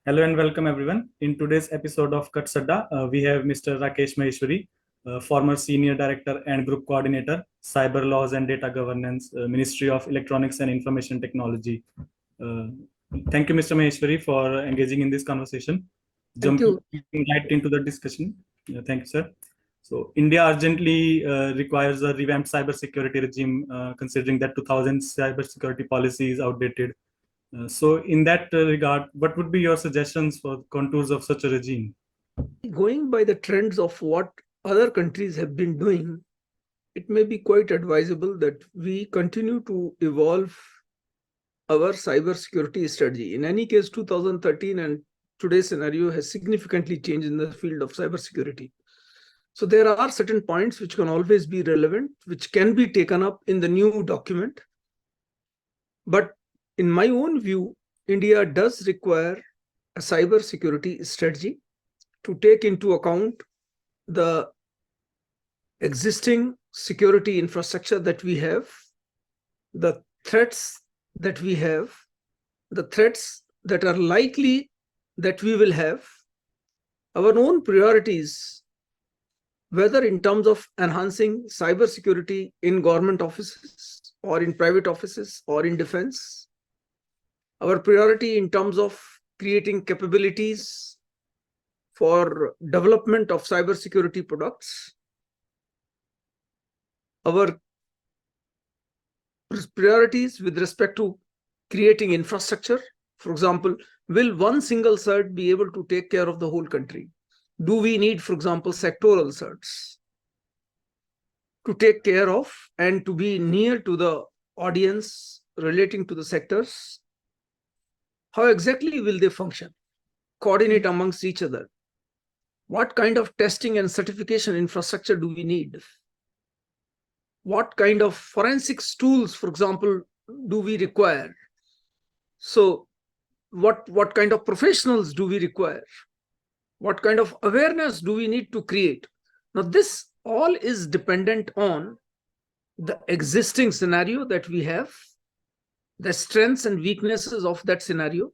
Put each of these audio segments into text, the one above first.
Hello and welcome everyone. In today's episode of Adda, we have Mr. Rakesh Maheshwari, former Senior Director and Group Coordinator, Cyber Laws and Data Governance, Ministry of Electronics and Information Technology. Thank you, Mr. Maheshwari, for engaging in this conversation. Thank you. Jumping right into the discussion. Thank you, sir. So India urgently requires a revamped cybersecurity regime, considering that 2000 cybersecurity policy is outdated. So in that regard, what would be your suggestions for contours of such a regime? Going by the trends of what other countries have been doing, it may be quite advisable that we continue to evolve our cybersecurity strategy. In any case, 2013 and today's scenario has significantly changed in the field of cybersecurity. So there are certain points which can always be relevant, which can be taken up in the new document. But in my own view, India does require a cybersecurity strategy to take into account the existing security infrastructure that we have, the threats that we have, the threats that are likely that we will have, our own priorities, whether in terms of enhancing cybersecurity in government offices or in private offices or in defense, our priority in terms of creating capabilities for development of cybersecurity products, our priorities with respect to creating infrastructure. For example, will one single CERT be able to take care of the whole country? Do we need, for example, sectoral CERTs to take care of and to be near to the audience relating to the sectors? How exactly will they function? Coordinate amongst each other? What kind of testing and certification infrastructure do we need? What kind of forensics tools, for example, do we require? So what kind of professionals do we require? What kind of awareness do we need to create? Now, this all is dependent on the existing scenario that we have, the strengths and weaknesses of that scenario,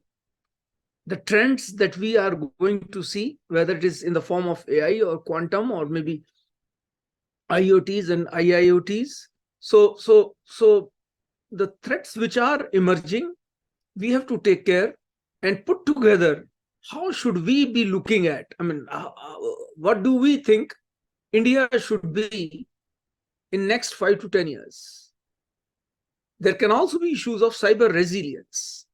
the trends that we are going to see, whether it is in the form of AI or quantum or maybe IoTs and IIoTs. So the threats which are emerging, we have to take care and put together how should we be looking at? I mean, what do we think India should be in next 5 to 10 years? There can also be issues of cyber resilience.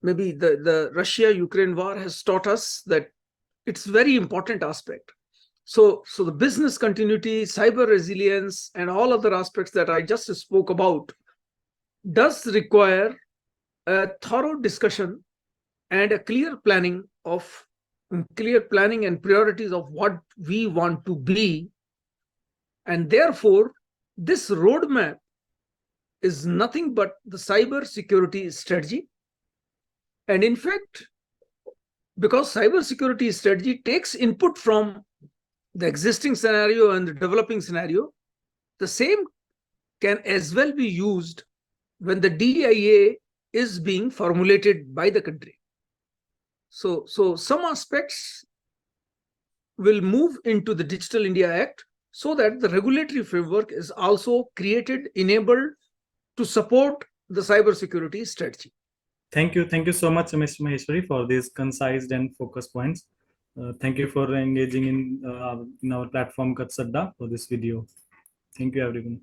Maybe the Russia-Ukraine war has taught us that it's a very important aspect. So the business continuity, cyber resilience, and all other aspects that I just spoke about does require a thorough discussion and a clear planning and priorities of what we want to be. And therefore, this roadmap is nothing but the cyber security strategy. And in fact, because cyber security strategy takes input from the existing scenario and the developing scenario, the same can as well be used when the DIA is being formulated by the country. So some aspects will move into the Digital India Act so that the regulatory framework is also created, enabled to support the cybersecurity strategy. Thank you so much, Mr. Maheshwari, for these concise and focused points. Thank you for engaging in our platform Adda for this video. Thank you, everyone.